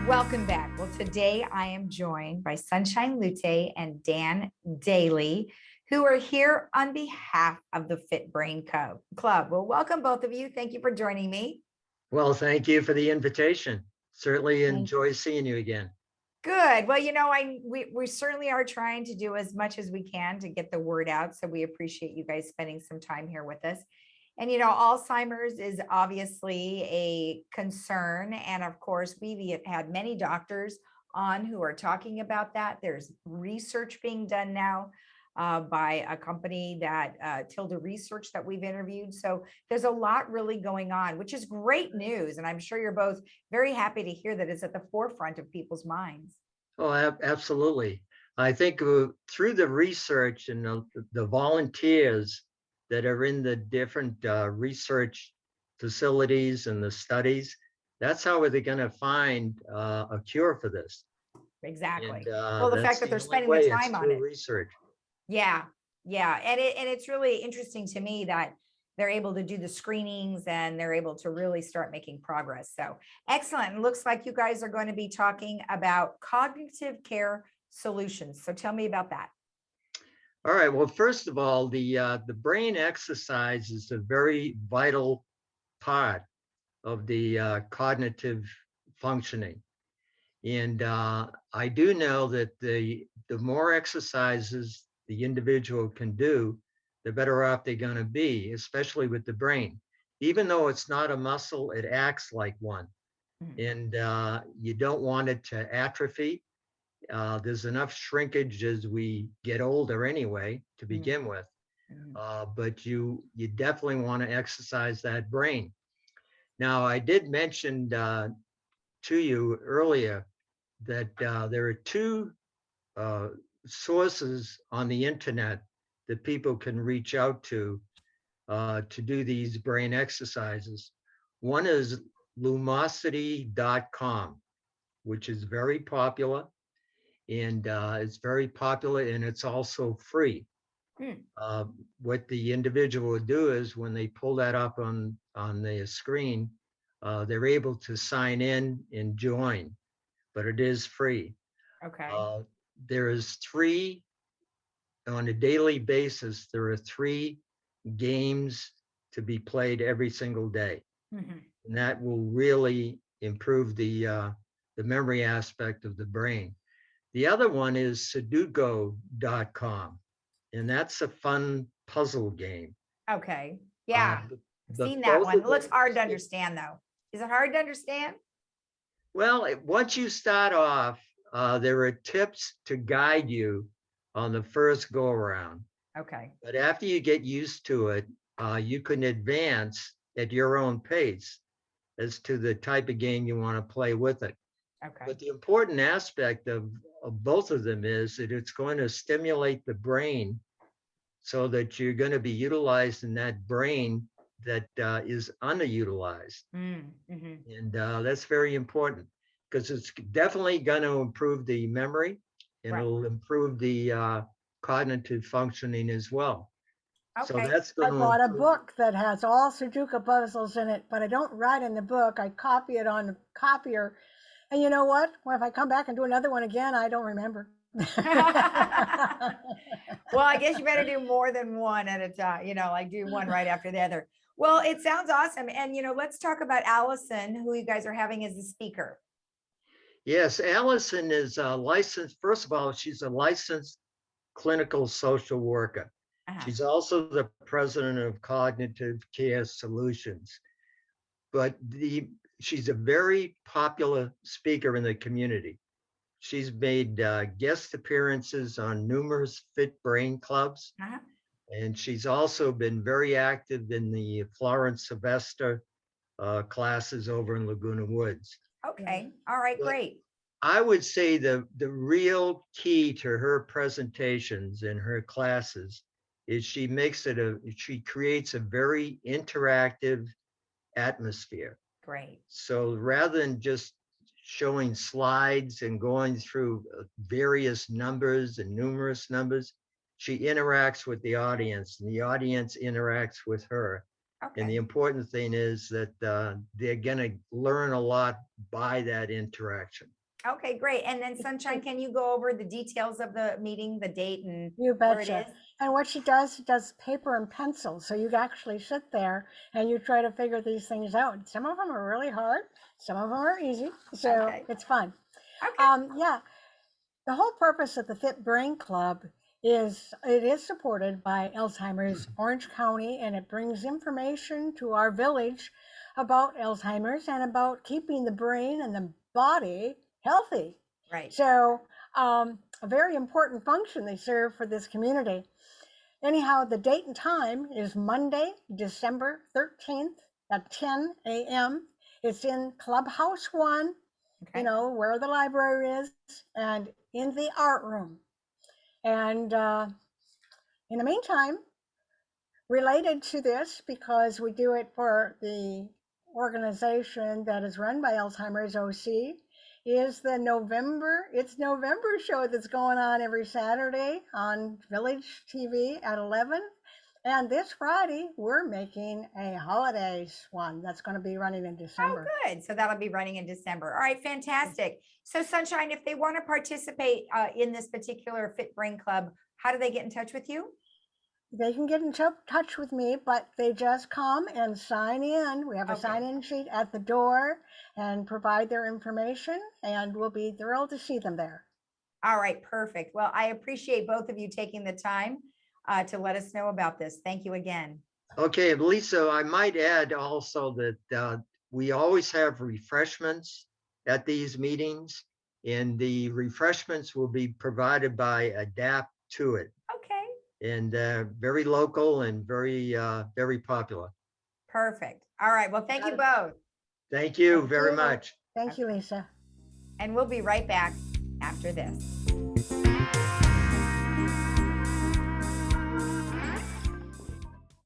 Welcome back. Well, today I am joined by Sunshine Lute and Dan Daly, who are here on behalf of the Fit Brain Club. Well, welcome both of you. Thank you for joining me. Well, thank you for the invitation. Certainly enjoy seeing you again. Good. Well, we certainly are trying to do as much as we can to get the word out. So we appreciate you guys spending some time here with us. And, Alzheimer's is obviously a concern. And of course, we've had many doctors on who are talking about that. There's research being done now by a company that Tilda Research that we've interviewed. So there's a lot really going on, which is great news. And I'm sure you're both very happy to hear that it's at the forefront of people's minds. Oh, absolutely. I think through the research and the volunteers that are in the different research facilities and the studies, that's how they're going to find a cure for this. Exactly. And, well, the fact that they're spending the time on it. Research. Yeah. And it's really interesting to me that they're able to do the screenings and they're able to really start making progress. So excellent. It looks like you guys are going to be talking about cognitive care solutions. So tell me about that. All right. Well, first of all, the brain exercise is a very vital part of the cognitive functioning. And I do know that the more exercises the individual can do, the better off they're going to be, especially with the brain. Even though it's not a muscle, it acts like one. And you don't want it to atrophy. There's enough shrinkage as we get older anyway to begin with. But you definitely want to exercise that brain. Now, I did mention to you earlier that there are two sources on the internet that people can reach out to do these brain exercises. One is lumosity.com, which is very popular, and it's very popular, and it's also free. What the individual would do is when they pull that up on the screen, they're able to sign in and join, but it is free. Okay. There is three, on a daily basis, there are 3 games to be played every single day. And that will really improve the memory aspect of the brain. The other one is Sudoku.com, and that's a fun puzzle game. Okay. Yeah. I've seen that one. It looks hard to understand, though. Is it hard to understand? Well, once you start off, there are tips to guide you on the first go around. Okay. But after you get used to it, you can advance at your own pace as to the type of game you want to play with it. Okay. But the important aspect of both of them is that it's going to stimulate the brain so that you're going to be utilizing that brain that is underutilized. And that's very important because it's definitely going to improve the memory and it'll improve the cognitive functioning as well. Okay. So that's I bought a book that has all Sudoku puzzles in it, but I don't write in the book. I copy it on the copier. And you know what? Well, if I come back and do another one again, I don't remember. Well, I guess you better do more than one at a time, like do one right after the other. Well, it sounds awesome. And, let's talk about Allison, who you guys are having as a speaker. Yes, Allison is licensed. First of all, she's a licensed clinical social worker. She's also the president of Cognitive Care Solutions. But she's a very popular speaker in the community. She's made guest appearances on numerous Fit Brain clubs. And she's also been very active in the Florence Sylvester classes over in Laguna Woods. Okay. All right, great. I would say the real key to her presentations and her classes is she creates a very interactive atmosphere. Great. So rather than just showing slides and going through various numbers and numerous numbers, she interacts with the audience and the audience interacts with her. Okay. And the important thing is that they're going to learn a lot by that interaction. Okay, great. And then Sunshine, can you go over the details of the meeting, the date and You where it betcha. is? And what she does paper and pencil. So you actually sit there and you try to figure these things out. Some of them are really hard, some of them are easy. So Okay. it's fun. Okay, Yeah, the whole purpose of the Fit Brain Club is it is supported by Alzheimer's Orange County, and it brings information to our village about Alzheimer's and about keeping the brain and the body healthy. right. So a very important function they serve for this community. Anyhow, the date and time is Monday, December 13th at 10 a.m. It's in Clubhouse 1, Okay. you know, where the library is, and in the art room. And in the meantime, related to this, because we do it for the organization that is run by Alzheimer's OC, is the November show that's going on every Saturday on Village TV at 11. And this Friday, we're making a holidays one that's going to be running in Oh, December. good. So that'll be running in December. All right, fantastic. So Sunshine, if they want to participate in this particular Fit Brain Club, how do they get in touch with you? They can get in touch with me, but they just come and sign in. We have a Okay. sign-in sheet at the door and provide their information, and we'll be thrilled to see them there. All right, perfect. Well, I appreciate both of you taking the time to let us know about this. Thank you again. Okay, Lisa, I might add also that we always have refreshments at these meetings, and the refreshments will be provided by Adapt to It, Okay, and very local and very popular. perfect. All right. Well, thank you both. Thank you Thank very you. much. Thank you, Lisa. And we'll be right back after this.